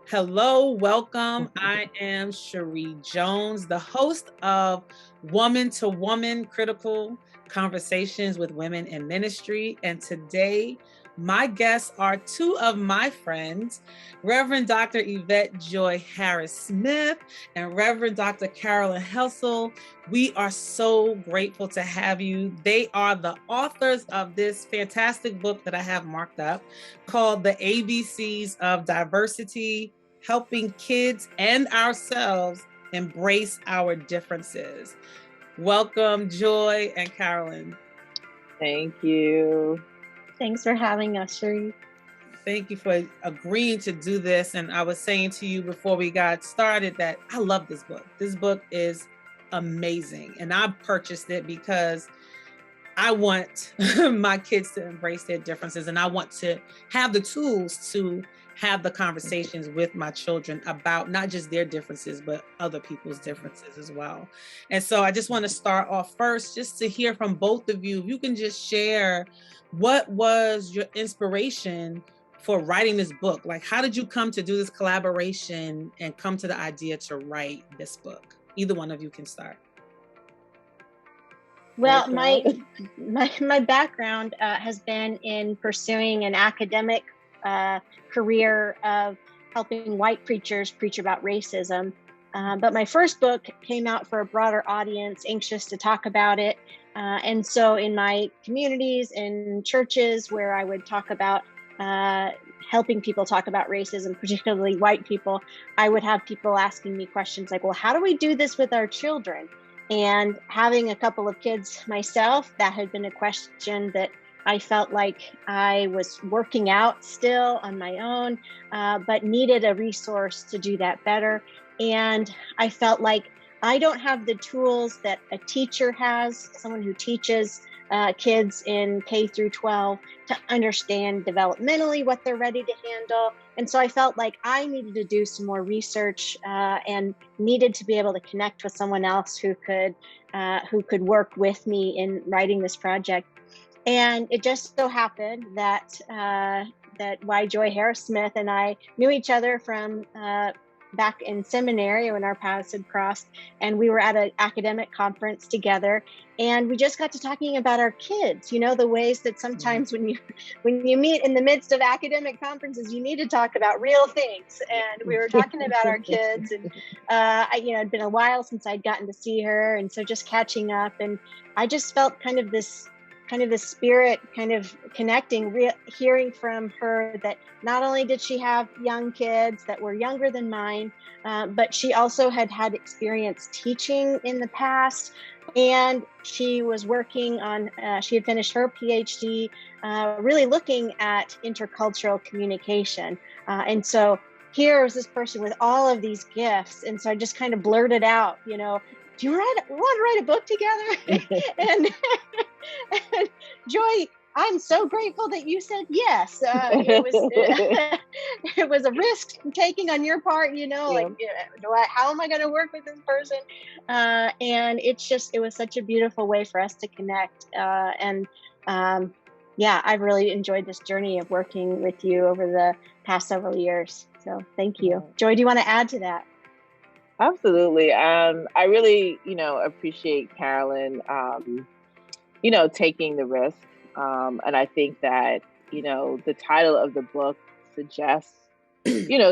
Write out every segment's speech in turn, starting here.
Hello, welcome. I am Cherie Jones, the host of Woman to Woman Critical Conversations with Women in Ministry. And today, my guests are two of my friends, Reverend Dr. Yvette Joy Harris Smith and Reverend Dr. Carolyn Helsel. We are so grateful to have you. They are the authors of this fantastic book that I have marked up called The ABCs of Diversity, Helping Kids and Ourselves Embrace Our Differences. Welcome, Joy and Carolyn. Thank you. Thanks for having us, Cherie. Thank you for agreeing to do this. And I was saying to you before we got started that I love this book. This book is amazing. And I purchased it because I want my kids to embrace their differences, and I want to have the tools to have the conversations with my children about not just their differences, but other people's differences as well. And so I just want to start off first, just to hear from both of you. If you can just share, what was your inspiration for writing this book? Like, how did you come to do this collaboration and come to the idea to write this book? Either one of you can start. Well, my background has been in pursuing an academic career of helping white preachers preach about racism. But my first book came out for a broader audience, anxious to talk about it. And so in my communities and churches where I would talk about helping people talk about racism, particularly white people, I would have people asking me questions like, well, how do we do this with our children? And having a couple of kids myself, that had been a question that I felt like I was working out still on my own, but needed a resource to do that better. And I felt like I don't have the tools that a teacher has, someone who teaches kids in K through 12 to understand developmentally what they're ready to handle. And so I felt like I needed to do some more research and needed to be able to connect with someone else who could work with me in writing this project. And it just so happened that Y. Joy Harris Smith and I knew each other from back in seminary when our paths had crossed, and we were at an academic conference together, and we just got to talking about our kids. You know, the ways that sometimes when you meet in the midst of academic conferences, you need to talk about real things. And we were talking about our kids, and it'd been a while since I'd gotten to see her, and so just catching up, and I just felt kind of this spirit kind of connecting, hearing from her that not only did she have young kids that were younger than mine, but she also had experience teaching in the past. And she was working on, she had finished her PhD, really looking at intercultural communication. And so here was this person with all of these gifts. And so I just kind of blurted out, do you want to write a book together? and Joy, I'm so grateful that you said yes. It was a risk taking on your part, how am I going to work with this person? And it was such a beautiful way for us to connect. I've really enjoyed this journey of working with you over the past several years. So thank you. Joy, do you want to add to that? Absolutely. I really, appreciate Carolyn, taking the risk. And I think that, the title of the book suggests,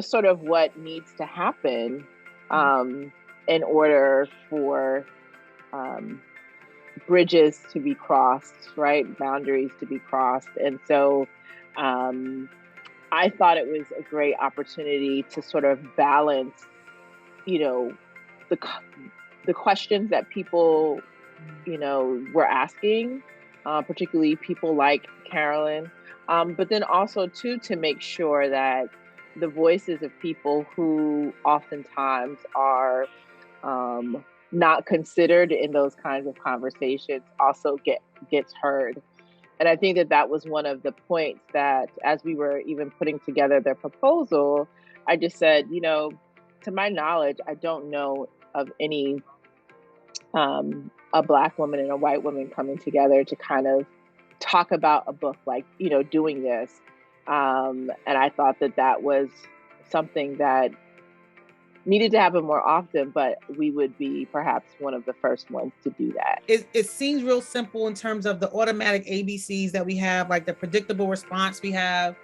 sort of what needs to happen in order for bridges to be crossed, right? Boundaries to be crossed. And so I thought it was a great opportunity to sort of balance the questions that people, were asking, particularly people like Carolyn, but then also too, to make sure that the voices of people who oftentimes are not considered in those kinds of conversations also gets heard. And I think that was one of the points that, as we were even putting together the proposal, I just said, to my knowledge, I don't know of any a Black woman and a white woman coming together to kind of talk about a book like, doing this. And I thought that was something that needed to happen more often, but we would be perhaps one of the first ones to do that. It seems real simple in terms of the automatic ABCs that we have, like the predictable response we have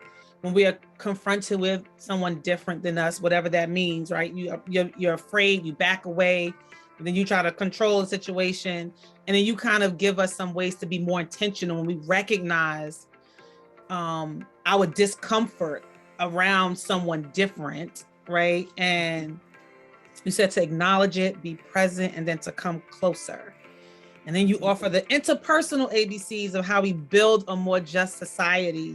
when we are confronted with someone different than us, whatever that means, right? You're afraid, you back away, and then you try to control the situation, and then you kind of give us some ways to be more intentional when we recognize our discomfort around someone different, right? And you said to acknowledge it, be present, and then to come closer. And then you offer the interpersonal ABCs of how we build a more just society.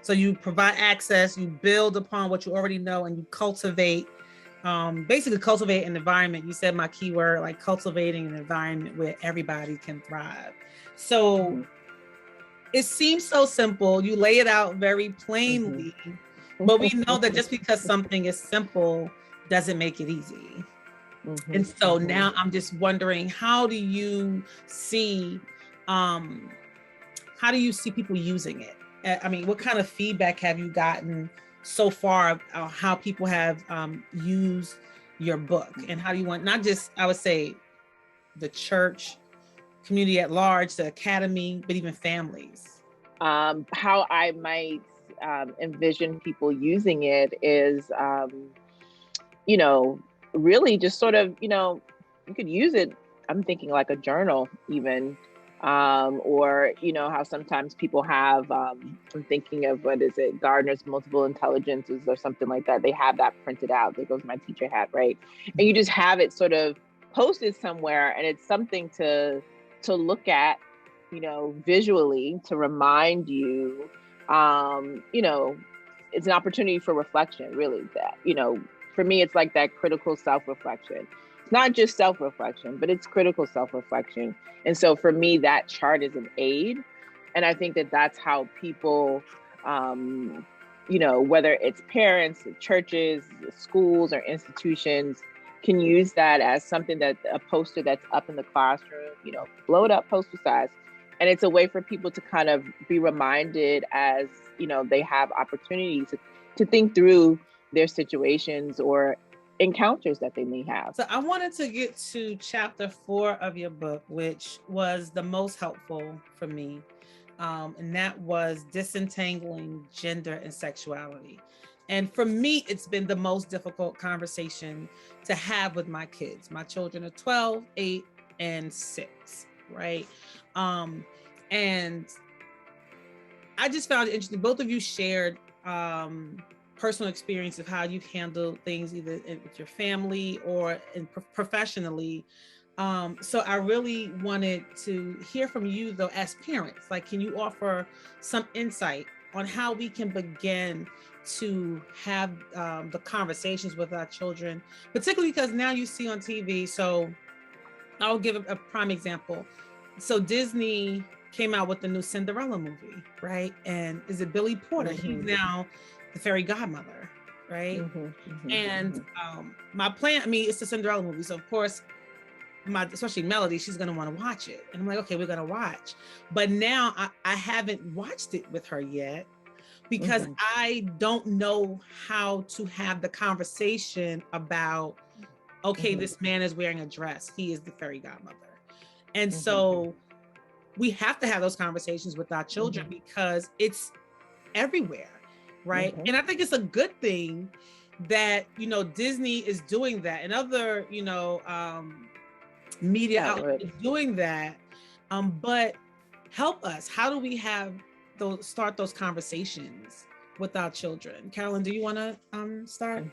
You provide access, you build upon what you already know, and you cultivate, basically cultivate an environment. You said my keyword, like cultivating an environment where everybody can thrive. So it seems so simple. You lay it out very plainly, but we know that just because something is simple doesn't make it easy. And so now I'm just wondering, how do you see people using it? I mean, what kind of feedback have you gotten so far on how people have used your book? And how do you want, not just, I would say, the church, community at large, the academy, but even families? How I might envision people using it is, really just sort of, you could use it. I'm thinking like a journal even, or, how sometimes people have, I'm thinking of, what is it? Gardner's multiple intelligences or something like that. They have that printed out. There goes my teacher hat, right? And you just have it sort of posted somewhere, and it's something to look at, visually, to remind you, it's an opportunity for reflection, really, that, for me, it's like that critical self-reflection. It's not just self-reflection, but it's critical self-reflection. And so for me, that chart is an aid. And I think that that's how people, whether it's parents, churches, schools, or institutions, can use that as something that a poster that's up in the classroom, blow it up poster size. And it's a way for people to kind of be reminded as, they have opportunities to think through their situations or encounters that they may have. So I wanted to get to chapter 4 of your book, which was the most helpful for me. And that was Disentangling Gender and Sexuality. And for me, it's been the most difficult conversation to have with my kids. My children are 12, 8, and 6, right? And I just found it interesting. Both of you shared personal experience of how you've handled things either with your family or professionally. So I really wanted to hear from you, though, as parents. Like, can you offer some insight on how we can begin to have the conversations with our children, particularly because now you see on TV. So I'll give a prime example. So Disney came out with the new Cinderella movie, right? And is it Billy Porter? He's now the fairy godmother, right? And my plan, it's the Cinderella movie. So of course, especially Melody, she's gonna wanna watch it. And I'm like, okay, we're gonna watch. But now I haven't watched it with her yet because I don't know how to have the conversation about, okay, this man is wearing a dress. He is the fairy godmother. And so we have to have those conversations with our children because it's everywhere, right? And I think it's a good thing that, Disney is doing that and other, media outlets doing that. But help us. How do we start those conversations with our children? Carolyn, do you want to start?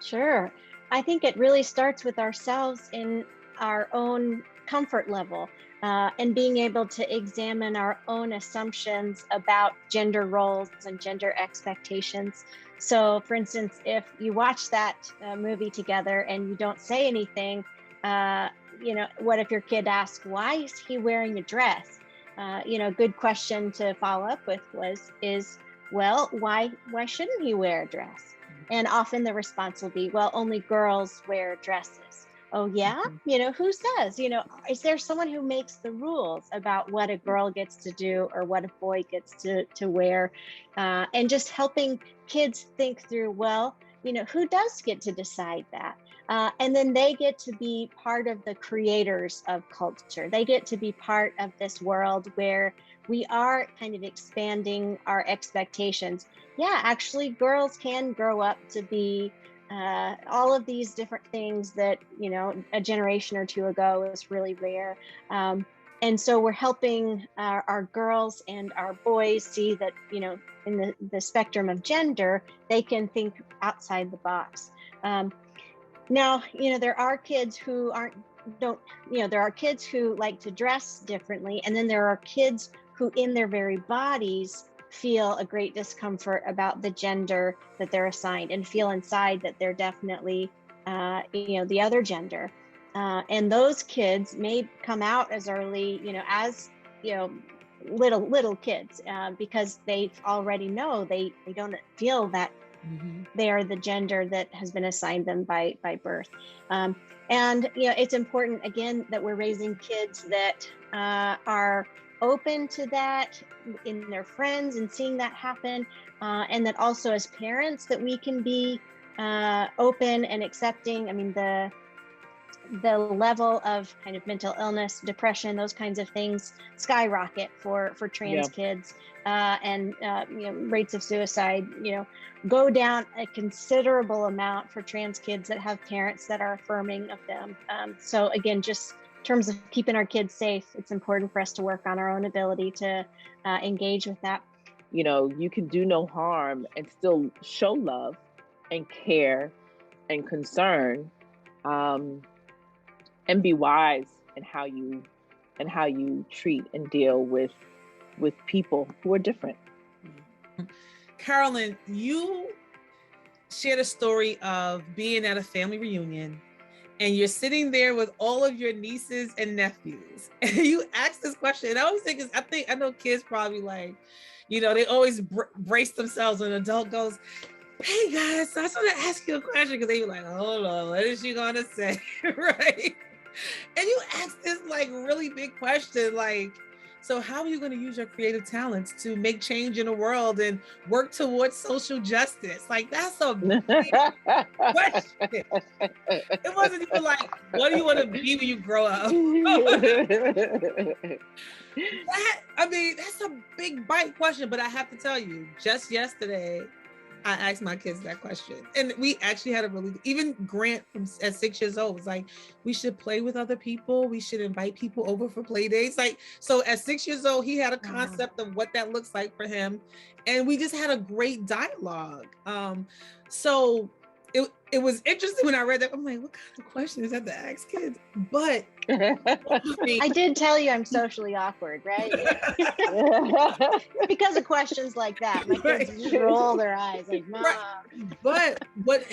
Sure. I think it really starts with ourselves in our own comfort level. And being able to examine our own assumptions about gender roles and gender expectations. So, for instance, if you watch that movie together and you don't say anything, what if your kid asks, why is he wearing a dress? Good question to follow up with is, well, why shouldn't he wear a dress? And often the response will be, well, only girls wear dresses. Oh yeah, who says, is there someone who makes the rules about what a girl gets to do or what a boy gets to wear? And just helping kids think through, well, who does get to decide that? And then they get to be part of the creators of culture. They get to be part of this world where we are kind of expanding our expectations. Yeah, actually, girls can grow up to be all of these different things that, a generation or two ago was really rare. And so we're helping our girls and our boys see that, in the spectrum of gender, they can think outside the box. Now, there are kids who there are kids who like to dress differently. And then there are kids who in their very bodies feel a great discomfort about the gender that they're assigned and feel inside that they're definitely, the other gender. And those kids may come out as early, as, little kids, because they already know they don't feel that they are the gender that has been assigned them by birth. And, it's important, again, that we're raising kids that are open to that in their friends and seeing that happen. And that also as parents that we can be open and accepting. I mean, the level of kind of mental illness, depression, those kinds of things skyrocket for trans kids, and rates of suicide, go down a considerable amount for trans kids that have parents that are affirming of them. So again, just in terms of keeping our kids safe, it's important for us to work on our own ability to engage with that. You can do no harm and still show love and care and concern, and be wise in how you treat and deal with people who are different. Carolyn, you shared a story of being at a family reunion and you're sitting there with all of your nieces and nephews and you asked this question. And I was thinking, I know kids probably like, they always brace themselves when an adult goes, hey guys, so I just want to ask you a question, because they were like, hold on, what is she gonna say? Right? And you asked this like really big question, like, so how are you going to use your creative talents to make change in the world and work towards social justice? Like, that's a big question. It wasn't even like, what do you want to be when you grow up? That's a big bite question, but I have to tell you, just yesterday, I asked my kids that question, and we actually had even Grant at 6 years old was like, we should play with other people. We should invite people over for play dates. Like, so at 6 years old, he had a concept of what that looks like for him. And we just had a great dialogue. So it was interesting when I read that. I'm like, what kind of question is that to ask kids? But I did tell you I'm socially awkward, right? Because of questions like that, my kids just roll their eyes like, Mom. Right. But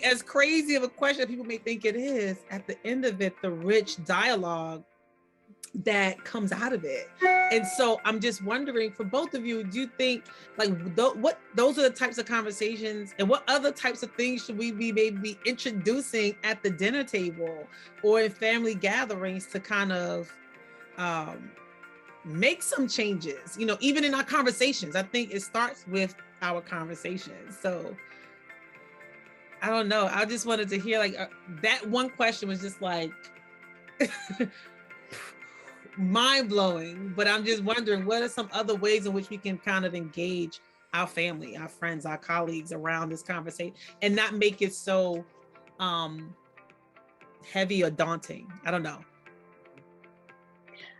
as crazy of a question people may think it is, at the end of it, the rich dialogue that comes out of it. And so I'm just wondering, for both of you, do you think like what those are the types of conversations, and what other types of things should we be maybe introducing at the dinner table or in family gatherings to kind of make some changes, even in our conversations? I think it starts with our conversations. So I don't know. I just wanted to hear that one question was just like mind-blowing, but I'm just wondering, what are some other ways in which we can kind of engage our family, our friends, our colleagues around this conversation and not make it so heavy or daunting? I don't know.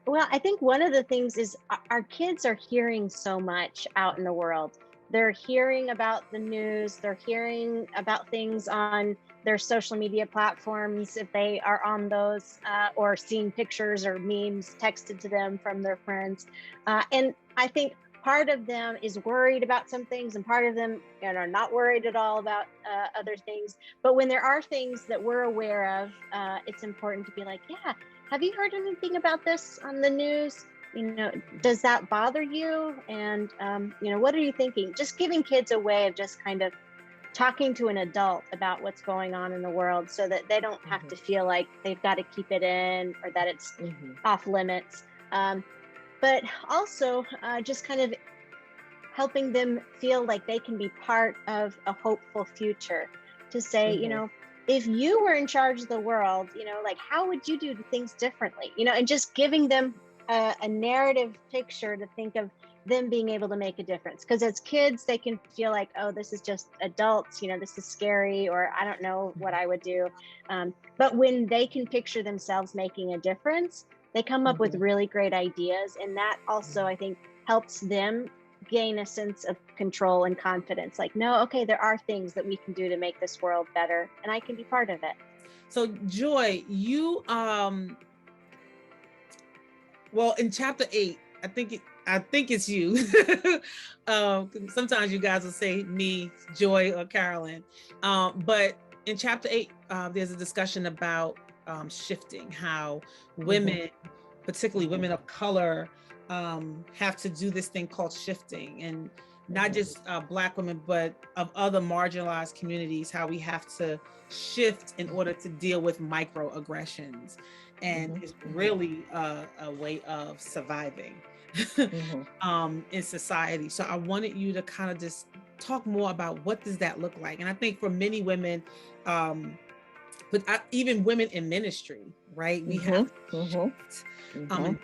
Well, I think one of the things is our kids are hearing so much out in the world. They're hearing about the news, they're hearing about things on their social media platforms, if they are on those, or seeing pictures or memes texted to them from their friends. And I think part of them is worried about some things, and part of them are not worried at all about other things. But when there are things that we're aware of, it's important to be like, yeah, have you heard anything about this on the news? Does that bother you? And, what are you thinking? Just giving kids a way of just kind of talking to an adult about what's going on in the world so that they don't have to feel like they've got to keep it in or that it's off limits. But also just kind of helping them feel like they can be part of a hopeful future, to say, you know, if you were in charge of the world, you know, like, how would you do things differently? You know, and just giving them a narrative picture to think of them being able to make a difference. Because as kids, they can feel like, oh, this is just adults, you know, this is scary, or I don't know what I would do. But when they can picture themselves making a difference, they come up with really great ideas. And that also, I think, helps them gain a sense of control and confidence. Like, no, okay, there are things that we can do to make this world better, and I can be part of it. So Joy, you, well, in chapter 8, I think it's you. Sometimes you guys will say me, Joy, or Carolyn. But in chapter 8, there's a discussion about shifting, how women, particularly women of color, have to do this thing called shifting, and not just Black women, but of other marginalized communities, how we have to shift in order to deal with microaggressions. And it's really a way of surviving in society. So I wanted you to kind of just talk more about what does that look like. And I think for many women, but even women in ministry, right? We have to shift,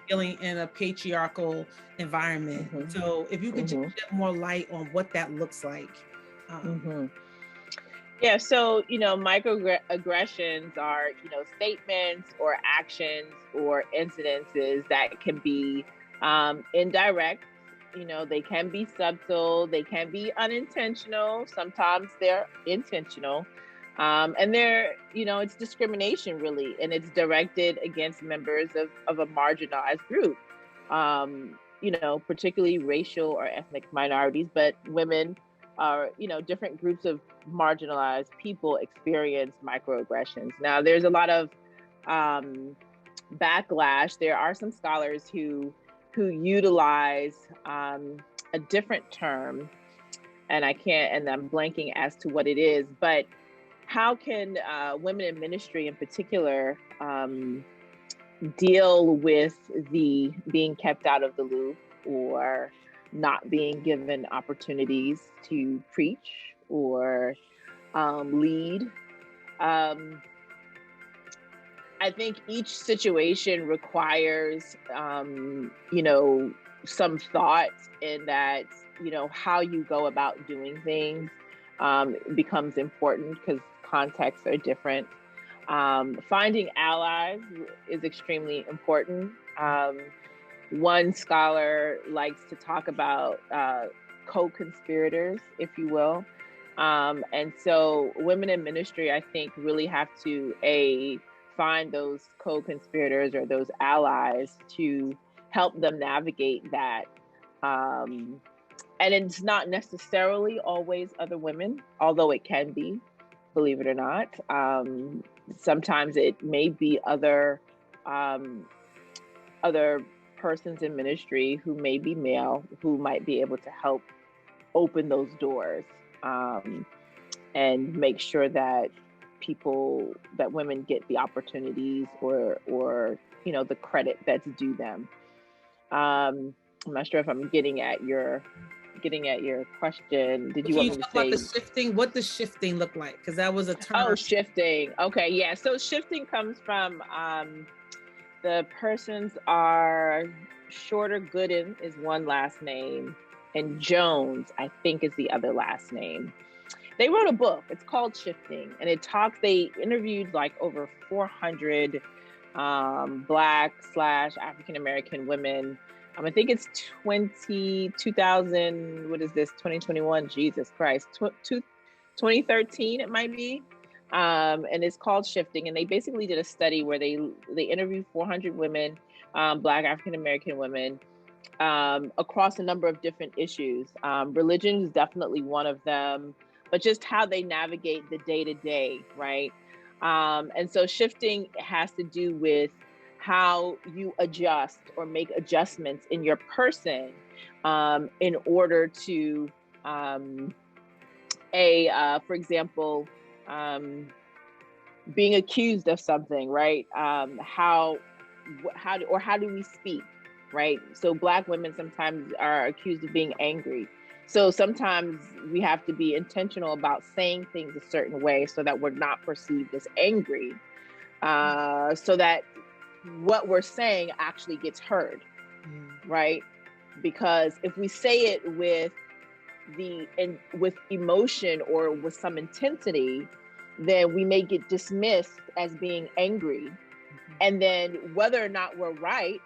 dealing in a patriarchal environment. So if you could just shed more light on what that looks like. Yeah, so, you know, microaggressions are, you know, statements or actions or incidences that can be indirect. You know, they can be subtle, they can be unintentional, sometimes they're intentional. And they're, you know, it's discrimination really, and it's directed against members of a marginalized group, you know, particularly racial or ethnic minorities, but women are, you know, different groups of marginalized people experience microaggressions. Now, there's a lot of backlash. There are some scholars who utilize a different term, and I'm blanking as to what it is, but how can women in ministry in particular deal with the being kept out of the loop or not being given opportunities to preach or lead? I think each situation requires, you know, some thought in that, you know, how you go about doing things becomes important because contexts are different. Finding allies is extremely important. One scholar likes to talk about co-conspirators, if you will. And so women in ministry, I think, really have to find those co-conspirators or those allies to help them navigate that. And it's not necessarily always other women, although it can be, believe it or not. Sometimes it may be other persons in ministry who may be male, who might be able to help open those doors and make sure that women get the opportunities or you know, the credit that's due them. I'm not sure if I'm getting at your question. Did you want me to talk say about the shifting? What does shifting look like? Because that was a term. Oh, shifting. Okay, yeah. So shifting comes from the persons are Shorter Gooden is one last name, and Jones, I think, is the other last name. They wrote a book. It's called Shifting, and they interviewed like over 400 Black/African American women. I think it's 2000, what is this, 2021? Jesus Christ, 2013 it might be. And it's called Shifting. And they basically did a study where they interviewed 400 women, Black African American women, across a number of different issues. Religion is definitely one of them, but just how they navigate the day-to-day, right? And so shifting has to do with how you adjust or make adjustments in your person in order to for example, being accused of something, right? How do we speak, right? So Black women sometimes are accused of being angry. So sometimes we have to be intentional about saying things a certain way so that we're not perceived as angry, so that what we're saying actually gets heard, right? Because if we say it with emotion or with some intensity, then we may get dismissed as being angry. And then whether or not we're right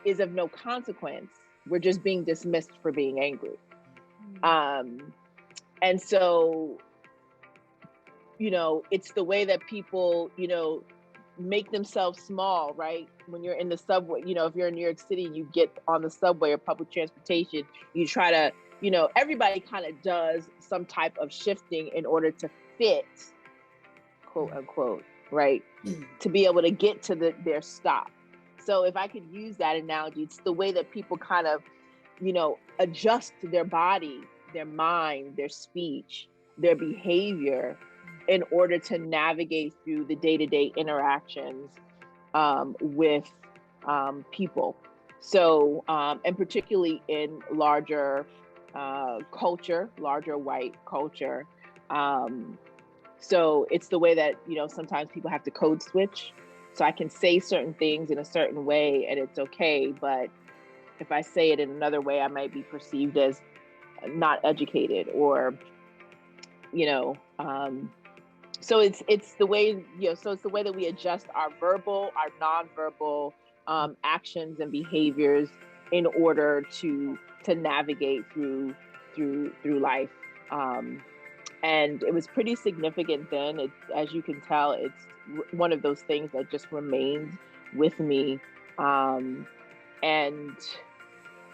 is of no consequence. We're just being dismissed for being angry. And so, it's the way that people, make themselves small, right? When you're in the subway, if you're in New York City, you get on the subway or public transportation, you try to, everybody kind of does some type of shifting in order to fit, quote unquote, right? To be able to get to their stop. So if I could use that analogy, it's the way that people kind of, adjust their body, their mind, their speech, their behavior in order to navigate through the day-to-day interactions with people. So, and particularly in larger white culture. So it's the way that, sometimes people have to code switch. So I can say certain things in a certain way and it's okay, but if I say it in another way, I might be perceived as not educated or, so it's the way, so it's the way that we adjust our verbal, our nonverbal actions and behaviors in order to navigate through life. And it was pretty significant then. As you can tell, it's one of those things that just remained with me. And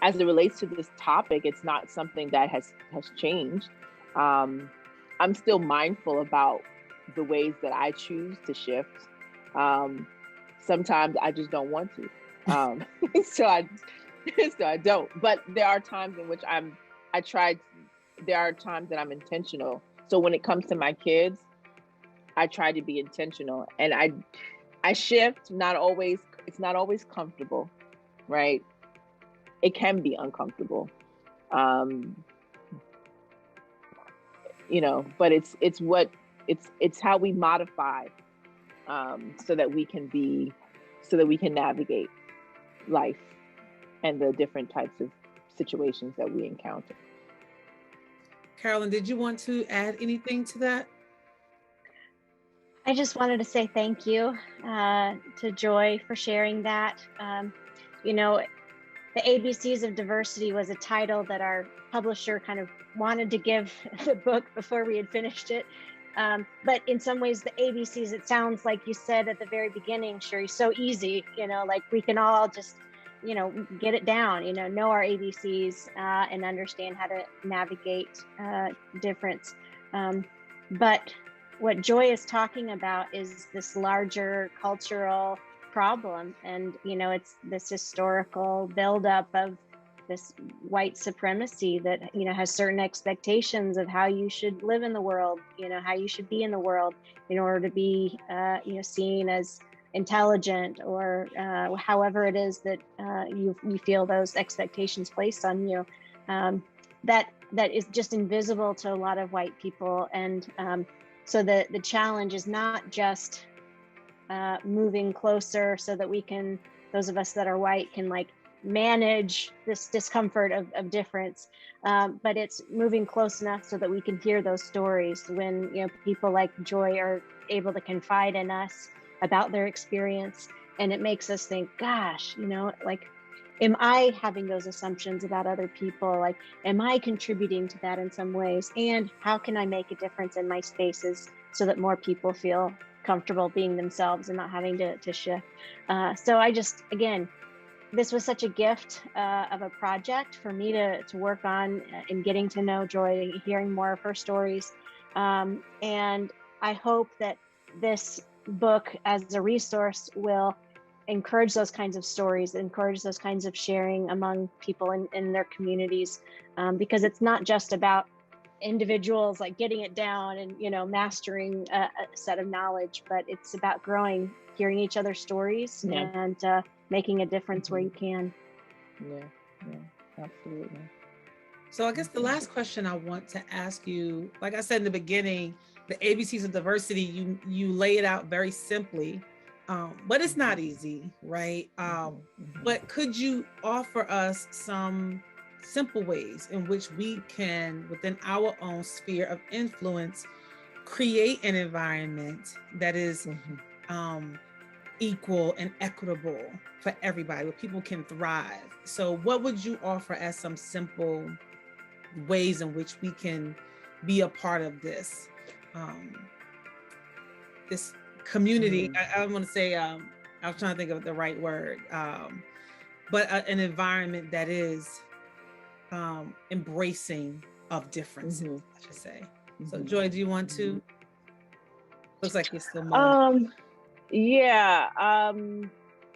as it relates to this topic, it's not something that has changed. I'm still mindful about the ways that I choose to shift. Sometimes I just don't want to. So I don't. But there are times in which there are times that I'm intentional. So when it comes to my kids, I try to be intentional, and I shift. It's not always comfortable, right? It can be uncomfortable, but it's how we modify, so that we can navigate life and the different types of situations that we encounter. Carolyn, did you want to add anything to that? I just wanted to say thank you to Joy for sharing that. The ABCs of Diversity was a title that our publisher kind of wanted to give the book before we had finished it. But in some ways, the ABCs, it sounds like you said at the very beginning, Sherry, so easy, like we can all just, get it down, know our ABCs and understand how to navigate difference. But what Joy is talking about is this larger cultural problem. And, it's this historical buildup of this white supremacy that, has certain expectations of how you should live in the world, how you should be in the world in order to be, seen as intelligent or however it is that you feel those expectations placed on you. That is just invisible to a lot of white people. And so the challenge is not just moving closer so that we can, those of us that are white, can manage this discomfort of difference, but it's moving close enough so that we can hear those stories when people like Joy are able to confide in us about their experience, and it makes us think, gosh, am I having those assumptions about other people? Am I contributing to that in some ways? And how can I make a difference in my spaces so that more people feel comfortable being themselves and not having to shift? So I just, again, this was such a gift of a project for me to work on in getting to know Joy, hearing more of her stories. And I hope that this book as a resource will encourage those kinds of stories, encourage those kinds of sharing among people in their communities, because it's not just about individuals like getting it down and, mastering a set of knowledge, but it's about growing, hearing each other's stories, and making a difference where you can. Yeah, absolutely. So I guess the last question I want to ask you, like I said in the beginning, the ABCs of diversity, you lay it out very simply, but it's not easy, right? But could you offer us some simple ways in which we can, within our own sphere of influence, create an environment that is equal and equitable for everybody, where people can thrive? So what would you offer as some simple ways in which we can be a part of this this community? I want to say, I was trying to think of the right word, but an environment that is embracing of differences, I should say. So Joy, do you want to? Looks like you're still moving.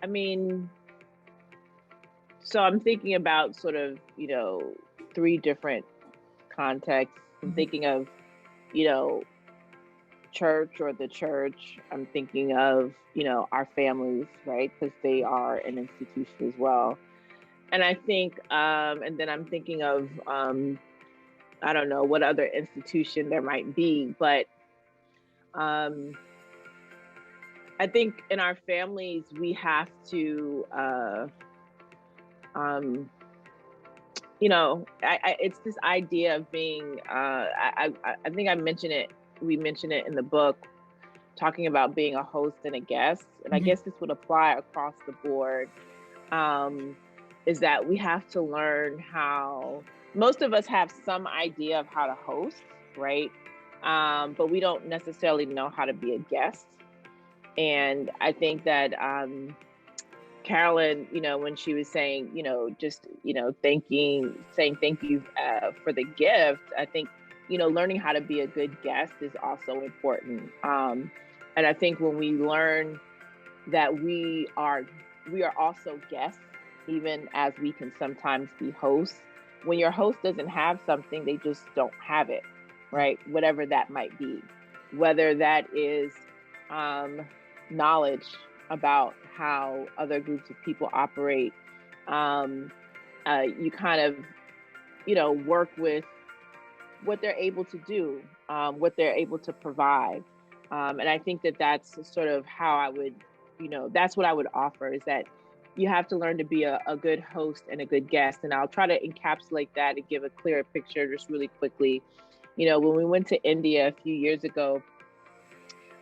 I mean, so I'm thinking about sort of, 3 different contexts. I'm thinking of, church or the church. I'm thinking of, our families, right? Because they are an institution as well. And I think, and then I'm thinking of, I don't know what other institution there might be, but I think in our families, we have to, it's this idea of being, I think we mentioned it in the book, talking about being a host and a guest. And I guess this would apply across the board, is that we have to learn how, most of us have some idea of how to host, right? But we don't necessarily know how to be a guest. And I think that Carolyn, when she was saying, just, saying thank you for the gift, I think, learning how to be a good guest is also important. And I think when we learn that we are also guests, even as we can sometimes be hosts, when your host doesn't have something, they just don't have it, right? Whatever that might be, whether that is knowledge about how other groups of people operate. You kind of, work with what they're able to do, what they're able to provide. And I think that that's sort of how I would, that's what I would offer, is that you have to learn to be a good host and a good guest. And I'll try to encapsulate that and give a clearer picture just really quickly. When we went to India a few years ago,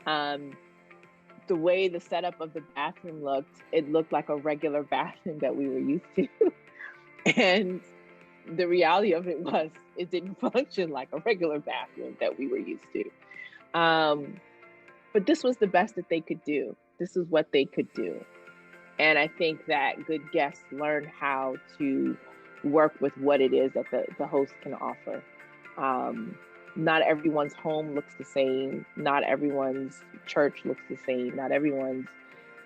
the way the setup of the bathroom looked, it looked like a regular bathroom that we were used to. And the reality of it was, it didn't function like a regular bathroom that we were used to. But this was the best that they could do. This is what they could do. And I think that good guests learn how to work with what it is that the host can offer. Not everyone's home looks the same. Not everyone's church looks the same. Not everyone's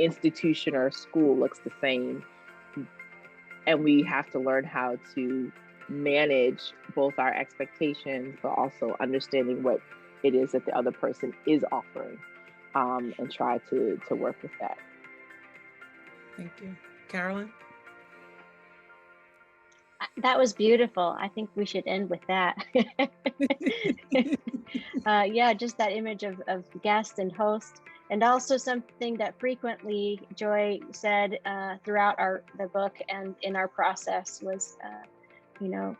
institution or school looks the same. And we have to learn how to manage both our expectations, but also understanding what it is that the other person is offering, and try to work with that. Thank you. Carolyn? That was beautiful. I think we should end with that. Just that image of guest and host, and also something that frequently Joy said throughout the book and in our process was,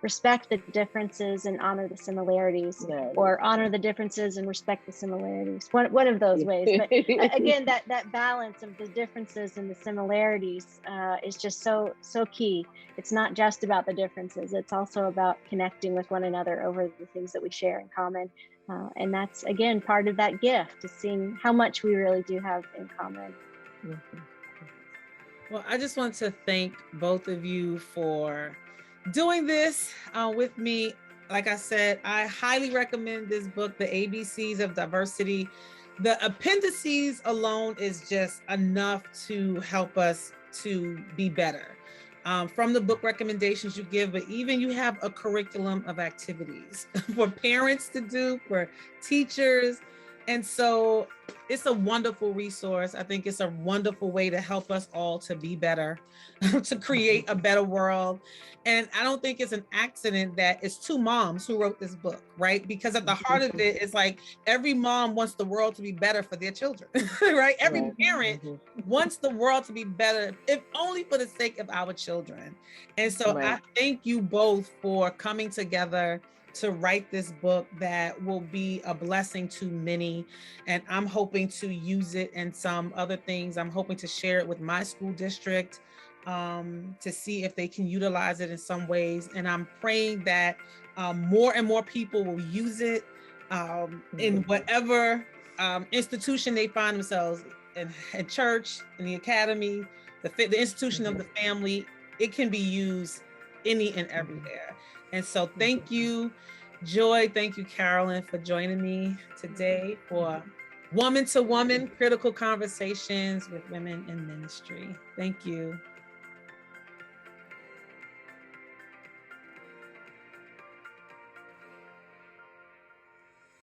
respect the differences and honor the similarities, or honor the differences and respect the similarities. One of those ways. But again, that balance of the differences and the similarities is just so key. It's not just about the differences. It's also about connecting with one another over the things that we share in common. And that's, again, part of that gift, is seeing how much we really do have in common. Well, I just want to thank both of you for doing this with me. Like I said, I highly recommend this book, The ABCs of Diversity. The appendices alone is just enough to help us to be better. from the book recommendations you give, but even you have a curriculum of activities for parents to do, for teachers. And so it's a wonderful resource. I think it's a wonderful way to help us all to be better, to create a better world. And I don't think it's an accident that it's two moms who wrote this book, right? Because at the heart of it is like every mom wants the world to be better for their children, right? Every parent wants the world to be better, if only for the sake of our children. And so I thank you both for coming together to write this book that will be a blessing to many. And I'm hoping to use it in some other things. I'm hoping to share it with my school district to see if they can utilize it in some ways. And I'm praying that more and more people will use it in whatever institution they find themselves in church, in the academy, the institution of the family. It can be used any and everywhere. And so thank you, Joy. Thank you, Carolyn, for joining me today for Woman to Woman Critical Conversations with Women in Ministry. Thank you.